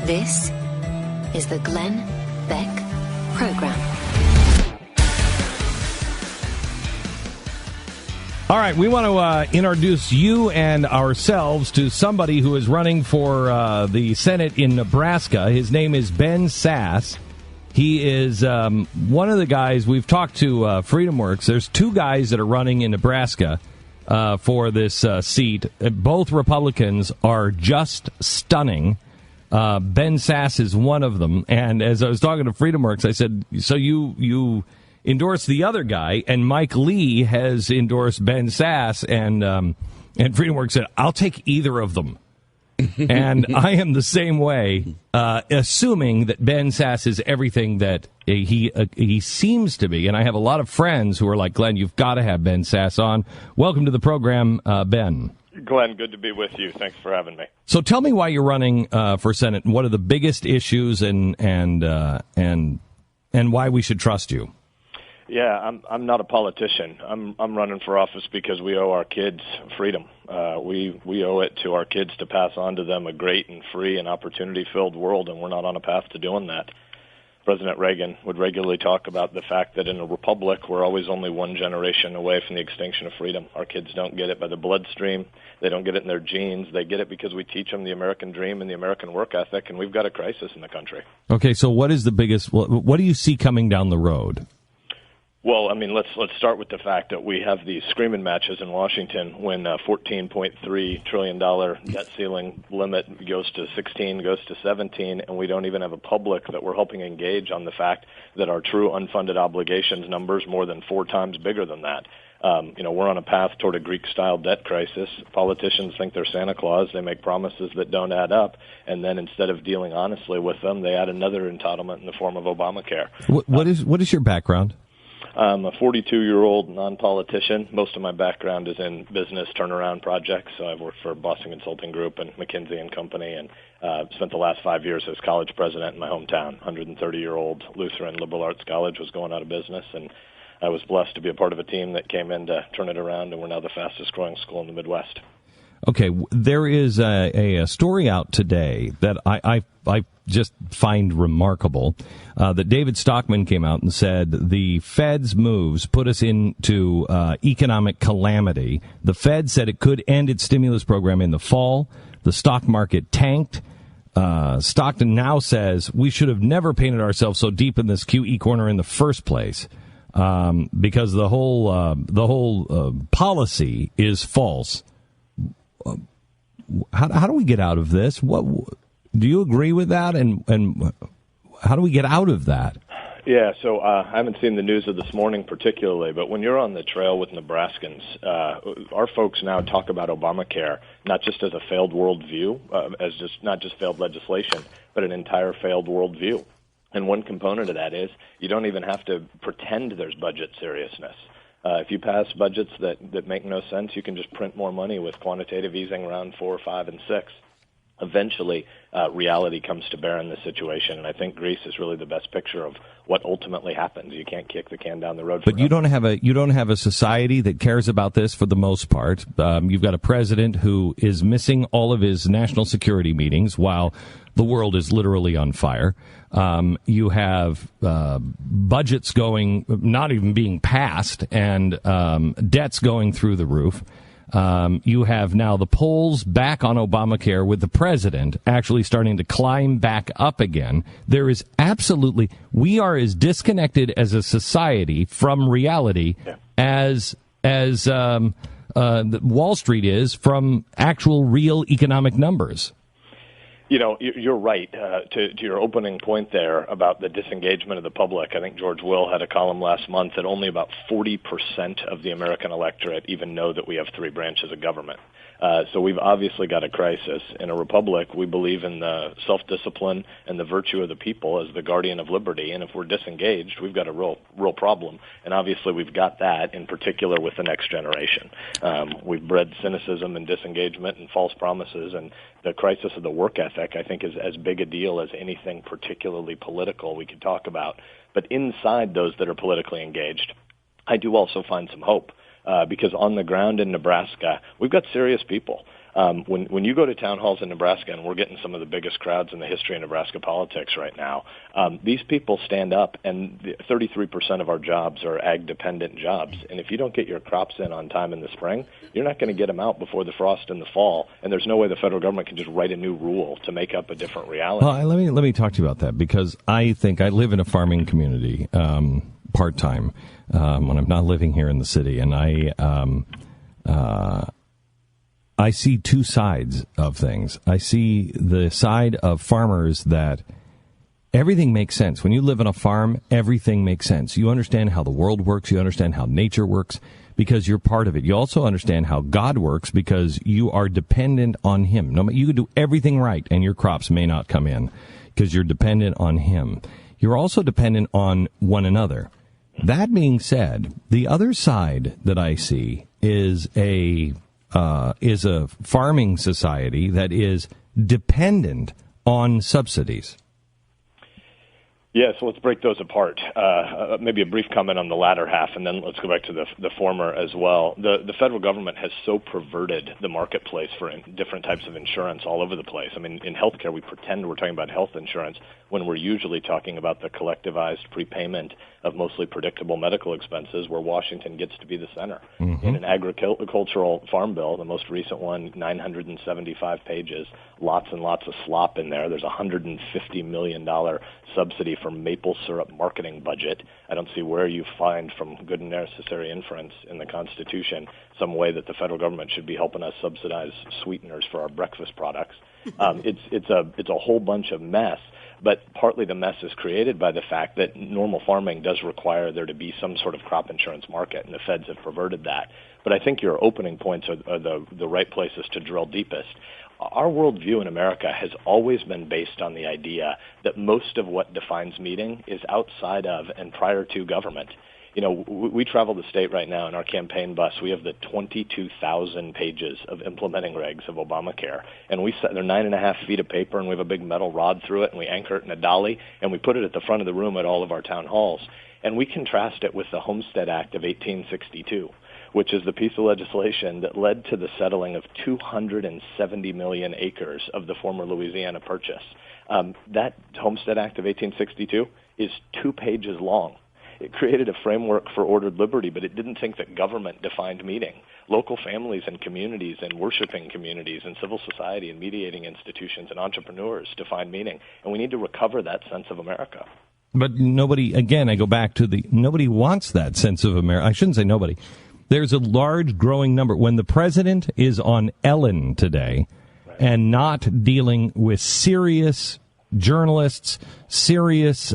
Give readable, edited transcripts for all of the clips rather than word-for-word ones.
This is the Glenn Beck Program. All right, we want to introduce you and ourselves to somebody who is running for the Senate in Nebraska. His name is Ben Sasse. He is one of the guys we've talked to, FreedomWorks. There's two guys that are running in Nebraska for this seat. Both Republicans are just stunning. Ben Sasse is one of them. And as I was talking to FreedomWorks, I said, so you endorsed the other guy, and Mike Lee has endorsed Ben Sasse, and FreedomWorks said, I'll take either of them. And I am the same way, assuming that Ben Sasse is everything that he seems to be. And I have a lot of friends who are like, Glenn, you've got to have Ben Sasse on. Welcome to the program, Ben. Glenn, good to be with you. Thanks for having me. So tell me why you're running for Senate, and what are the biggest issues, and why we should trust you. Yeah, I'm not a politician. I'm running for office because we owe our kids freedom. We owe it to our kids to pass on to them a great and free and opportunity-filled world, and we're not on a path to doing that. President Reagan would regularly talk about the fact that in a republic, we're always only one generation away from the extinction of freedom. Our kids don't get it by the bloodstream. They don't get it in their genes. They get it because we teach them the American dream and the American work ethic, and we've got a crisis in the country. Okay, so what is the biggest? What do you see coming down the road? Well, I mean, let's start with the fact that we have these screaming matches in Washington when $14.3 trillion debt ceiling limit goes to 16, goes to 17, and we don't even have a public that we're helping engage on the fact that our true unfunded obligations numbers more than 4 times bigger than that. We're on a path toward a Greek-style debt crisis. Politicians think they're Santa Claus. They make promises that don't add up, and then instead of dealing honestly with them, they add another entitlement in the form of Obamacare. What is your background? I'm a 42-year-old non-politician. Most of my background is in business turnaround projects. So I've worked for Boston Consulting Group and McKinsey and Company, and spent the last 5 years as college president in my hometown. 130-year-old Lutheran liberal arts college was going out of business, and I was blessed to be a part of a team that came in to turn it around, and we're now the fastest-growing school in the Midwest. Okay, there is a story out today that I just find remarkable, that David Stockman came out and said the Fed's moves put us into economic calamity. The Fed said it could end its stimulus program in the fall. The stock market tanked. Stockton now says we should have never painted ourselves so deep in this QE corner in the first place, because the whole policy is false. How do we get out of this? What do you agree with that? And how do we get out of that? Yeah, so I haven't seen the news of this morning particularly, but when you're on the trail with Nebraskans, our folks now talk about Obamacare not just as a failed worldview, as just not just failed legislation, but an entire failed worldview. And one component of that is you don't even have to pretend there's budget seriousness. If you pass budgets that make no sense, you can just print more money with quantitative easing around 4, 5, and 6. Eventually, reality comes to bear in this situation, and I think Greece is really the best picture of what ultimately happens. You can't kick the can down the road. But you don't have a society that cares about this for the most part. You've got a president who is missing all of his national security meetings while the world is literally on fire. You have budgets not even being passed, and debts going through the roof. You have now the polls back on Obamacare with the president actually starting to climb back up again. There is we are as disconnected as a society from reality as Wall Street is from actual real economic numbers. You know, you're right. To your opening point there about the disengagement of the public, I think George Will had a column last month that only about 40% of the American electorate even know that we have 3 branches of government. So we've obviously got a crisis. In a republic, we believe in the self-discipline and the virtue of the people as the guardian of liberty. And if we're disengaged, we've got a real problem. And obviously we've got that in particular with the next generation. We've bred cynicism and disengagement and false promises. And the crisis of the work ethic, I think, is as big a deal as anything particularly political we could talk about. But inside those that are politically engaged, I do also find some hope. Because on the ground in Nebraska, we've got serious people. When you go to town halls in Nebraska, and we're getting some of the biggest crowds in the history of Nebraska politics right now, these people stand up, and 33% of our jobs are ag-dependent jobs. And if you don't get your crops in on time in the spring, you're not going to get them out before the frost in the fall. And there's no way the federal government can just write a new rule to make up a different reality. Well, let me talk to you about that, because I think I live in a farming community part-time when I'm not living here in the city, and I see two sides of things. I see the side of farmers that everything makes sense. When you live on a farm, everything makes sense. You understand how the world works. You understand how nature works because you're part of it. You also understand how God works because you are dependent on Him. You can do everything right, and your crops may not come in because you're dependent on Him. You're also dependent on one another. That being said, the other side that I see is a farming society that is dependent on subsidies. Yeah, so let's break those apart. Maybe a brief comment on the latter half, and then let's go back to the former as well. The federal government has so perverted the marketplace for different types of insurance all over the place. I mean, in healthcare, we pretend we're talking about health insurance when we're usually talking about the collectivized prepayment of mostly predictable medical expenses, where Washington gets to be the center. Mm-hmm. In an agricultural farm bill, the most recent one, 975 pages, lots and lots of slop in there. There's a $150 million subsidy for maple syrup marketing budget. I don't see where you find, from good and necessary inference in the Constitution, some way that the federal government should be helping us subsidize sweeteners for our breakfast products. It's a whole bunch of mess. But partly the mess is created by the fact that normal farming does require there to be some sort of crop insurance market, and the feds have perverted that. But I think your opening points are the right places to drill deepest. Our worldview in America has always been based on the idea that most of what defines meaning is outside of and prior to government. You know, we travel the state right now in our campaign bus. We have the 22,000 pages of implementing regs of Obamacare. And they're 9.5 feet of paper, and we have a big metal rod through it, and we anchor it in a dolly, and we put it at the front of the room at all of our town halls. And we contrast it with the Homestead Act of 1862, which is the piece of legislation that led to the settling of 270 million acres of the former Louisiana Purchase. That Homestead Act of 1862 is 2 pages long. It created a framework for ordered liberty, but it didn't think that government defined meaning. Local families and communities and worshiping communities and civil society and mediating institutions and entrepreneurs define meaning, and we need to recover that sense of America. But nobody, again, I go back to nobody wants that sense of America. I shouldn't say nobody. There's a large growing number. When the president is on Ellen today and not dealing with serious journalists, serious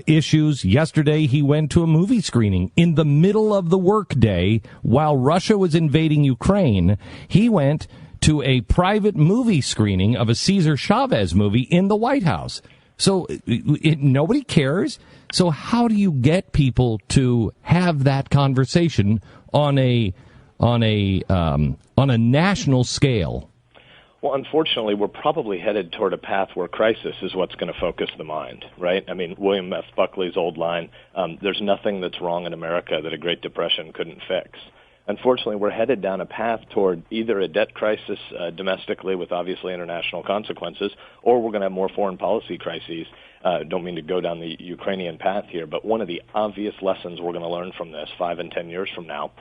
issues. Yesterday, he went to a movie screening in the middle of the workday while Russia was invading Ukraine. He went to a private movie screening of a Cesar Chavez movie in the White House. So nobody cares. So how do you get people to have that conversation on a national scale? Well, unfortunately, we're probably headed toward a path where crisis is what's going to focus the mind, right? I mean, William F. Buckley's old line, there's nothing that's wrong in America that a Great Depression couldn't fix. Unfortunately, we're headed down a path toward either a debt crisis domestically with obviously international consequences, or we're going to have more foreign policy crises. Don't mean to go down the Ukrainian path here, but one of the obvious lessons we're going to learn from this 5 and 10 years from now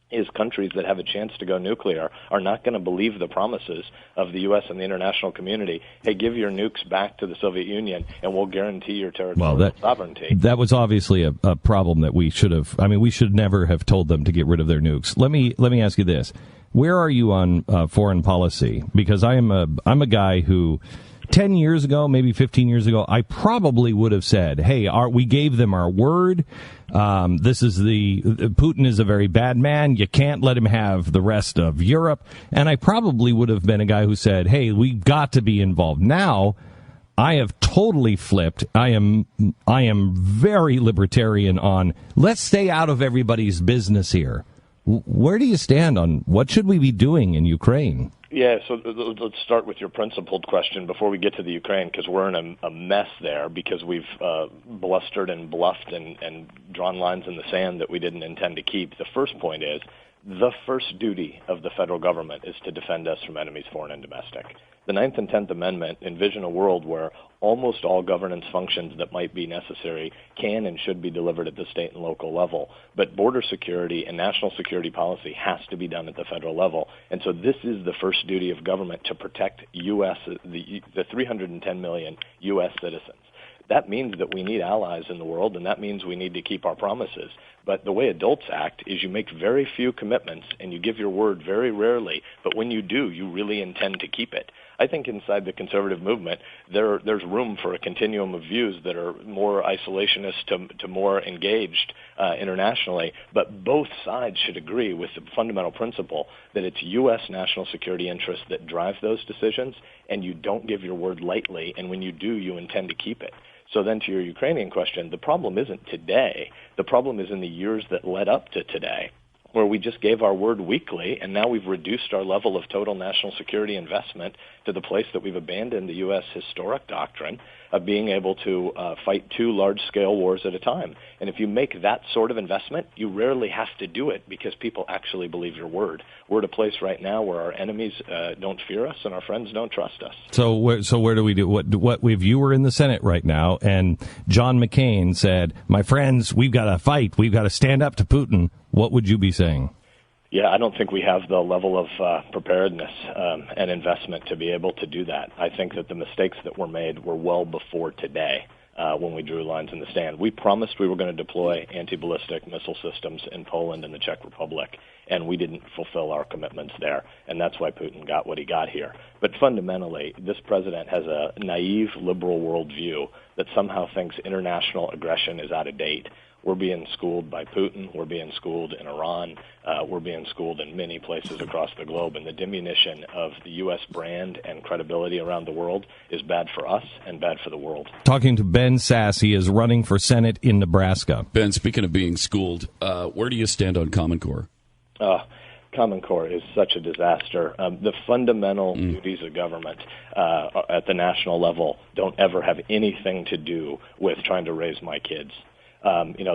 is countries that have a chance to go nuclear are not going to believe the promises of the U.S. and the international community. Hey, give your nukes back to the Soviet Union, and we'll guarantee your territorial sovereignty. That was obviously a problem that we should have. I mean, we should never have told them to get rid of their nukes. Let me ask you this: where are you on foreign policy? Because I'm a guy who 10 years ago, maybe 15 years ago, I probably would have said, hey, we gave them our word. Putin is a very bad man. You can't let him have the rest of Europe. And I probably would have been a guy who said, hey, we've got to be involved. Now, I have totally flipped. I am very libertarian on let's stay out of everybody's business here. Where do you stand on what should we be doing in Ukraine? Yeah, so let's start with your principled question before we get to the Ukraine, because we're in a mess there because we've blustered and bluffed and drawn lines in the sand that we didn't intend to keep. The first point is the first duty of the federal government is to defend us from enemies, foreign and domestic. The 9th and 10th Amendment envision a world where almost all governance functions that might be necessary can and should be delivered at the state and local level. But border security and national security policy has to be done at the federal level. And so this is the first duty of government, to protect U.S., the 310 million U.S. citizens. That means that we need allies in the world, and that means we need to keep our promises. But the way adults act is you make very few commitments, and you give your word very rarely. But when you do, you really intend to keep it. I think inside the conservative movement, there's room for a continuum of views that are more isolationist to more engaged internationally. But both sides should agree with the fundamental principle that it's U.S. national security interests that drive those decisions, and you don't give your word lightly, and when you do, you intend to keep it. So then to your Ukrainian question, the problem isn't today. The problem is in the years that led up to today, where we just gave our word weekly, and now we've reduced our level of total national security investment to the place that we've abandoned the U.S. historic doctrine of being able to fight two large-scale wars at a time. And if you make that sort of investment, you rarely have to do it because people actually believe your word. We're at a place right now where our enemies don't fear us and our friends don't trust us. So where do we do what? If you were in the Senate right now and John McCain said, "My friends, we've got to fight. We've got to stand up to Putin," what would you be saying? Yeah, I don't think we have the level of preparedness and investment to be able to do that. I think that the mistakes that were made were well before today when we drew lines in the sand. We promised we were going to deploy anti-ballistic missile systems in Poland and the Czech Republic, and we didn't fulfill our commitments there, and that's why Putin got what he got here. But fundamentally, this president has a naive liberal worldview that somehow thinks international aggression is out of date. We're being schooled by Putin. We're being schooled in Iran. We're being schooled in many places across the globe. And the diminution of the U.S. brand and credibility around the world is bad for us and bad for the world. Talking to Ben Sasse, he is running for Senate in Nebraska. Ben, speaking of being schooled, where do you stand on Common Core? Common Core is such a disaster. The fundamental duties of government at the national level don't ever have anything to do with trying to raise my kids.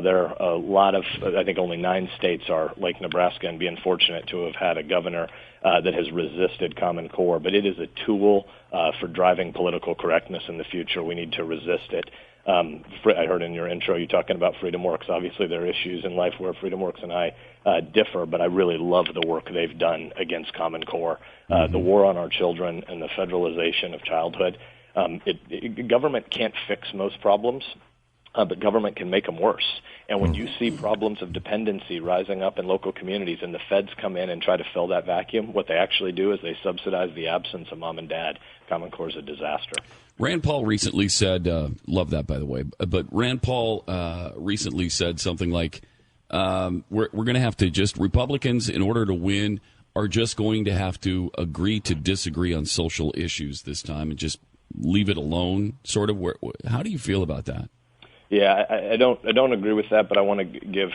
There are a lot of, I think only 9 states are like Nebraska, and being fortunate to have had a governor that has resisted Common Core. But it is a tool for driving political correctness in the future. We need to resist it. I heard in your intro you talking about FreedomWorks. Obviously, there are issues in life where FreedomWorks and I differ, but I really love the work they've done against Common Core. The war on our children and the federalization of childhood. Government can't fix most problems. But government can make them worse. And when you see problems of dependency rising up in local communities and the feds come in and try to fill that vacuum, what they actually do is they subsidize the absence of mom and dad. Common Core is a disaster. Rand Paul recently said, love that, by the way, but Rand Paul recently said something like, we're going to have to Republicans, in order to win, are just going to have to agree to disagree on social issues this time and just leave it alone, sort of. How do you feel about that? Yeah, I don't agree with that, but I want to give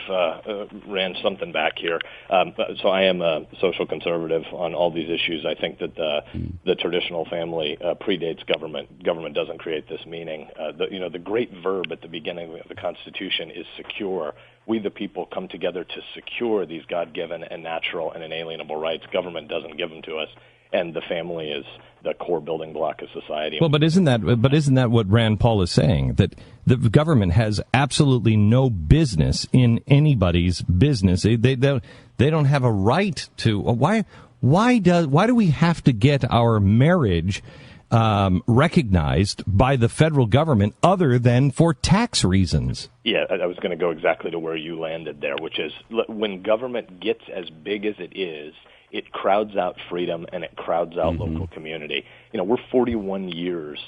Rand something back here. So I am a social conservative on all these issues. I think that the traditional family predates government. Government doesn't create this meaning. The great verb at the beginning of the Constitution is secure. We, the people, come together to secure these God-given and natural and inalienable rights. Government doesn't give them to us. And the family is the core building block of society. Well, but isn't that what Rand Paul is saying? That the government has absolutely no business in anybody's business. They don't have a right to. Why do we have to get our marriage recognized by the federal government other than for tax reasons? Yeah, I was going to go exactly to where you landed there, which is when government gets as big as it is, it crowds out freedom and it crowds out local community. We're 41 years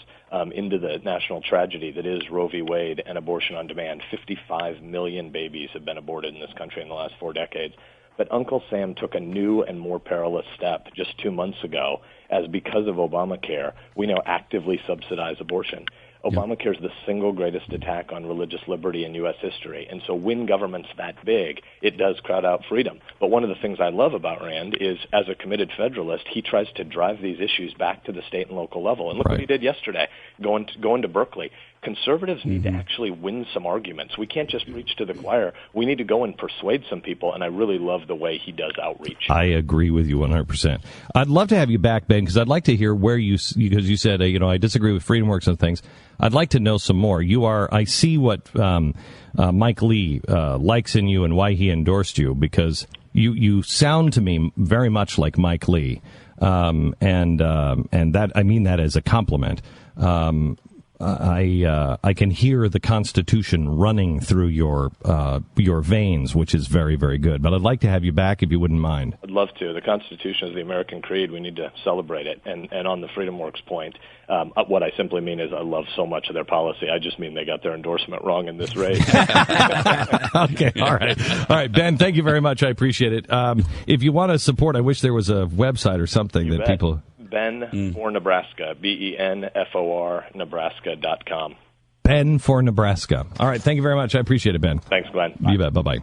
into the national tragedy that is Roe v. Wade and abortion on demand. 55 million babies have been aborted in this country in the last 4 decades. But Uncle Sam took a new and more perilous step just 2 months ago, as because of Obamacare, we now actively subsidize abortion. Obamacare is the single greatest attack on religious liberty in U.S. history. And so when government's that big, it does crowd out freedom. But one of the things I love about Rand is, as a committed Federalist, he tries to drive these issues back to the state and local level. And look what he did yesterday, going to Berkeley. Conservatives need to actually win some arguments. We can't just preach to the choir. We need to go and persuade some people, and I really love the way he does outreach. I agree with you 100%. I'd love to have you back, Ben, because I'd like to hear where because you said, I disagree with FreedomWorks and things. I'd like to know some more. I see what Mike Lee likes in you and why he endorsed you, because you sound to me very much like Mike Lee, and that I mean that as a compliment. I can hear the Constitution running through your veins, which is very, very good. But I'd like to have you back if you wouldn't mind. I'd love to. The Constitution is the American creed. We need to celebrate it. And on the FreedomWorks point, what I simply mean is I love so much of their policy. I just mean they got their endorsement wrong in this race. Okay, all right, Ben. Thank you very much. I appreciate it. If you want to support, I wish there was a website or something that people. Ben for Nebraska, BENFOR Nebraska.com. Ben for Nebraska. All right. Thank you very much. I appreciate it, Ben. Thanks, Glenn. You bet. Bye-bye.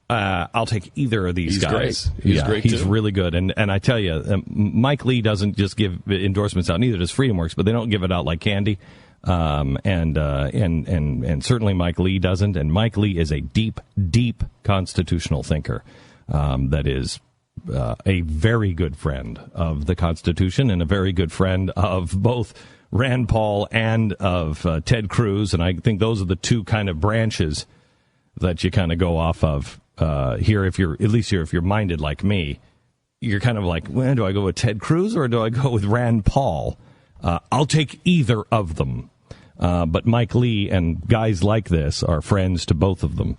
I'll take either of these guys. Great. He's great, he's too. really good. And I tell you, Mike Lee doesn't just give endorsements out, neither does FreedomWorks, but they don't give it out like candy. And certainly Mike Lee doesn't. And Mike Lee is a deep, deep constitutional thinker that is a very good friend of the Constitution and a very good friend of both Rand Paul and of Ted Cruz. And I think those are the two kind of branches that you kind of go off of here. If you're minded like me, you're kind of like, well, do I go with Ted Cruz or do I go with Rand Paul? I'll take either of them. But Mike Lee and guys like this are friends to both of them.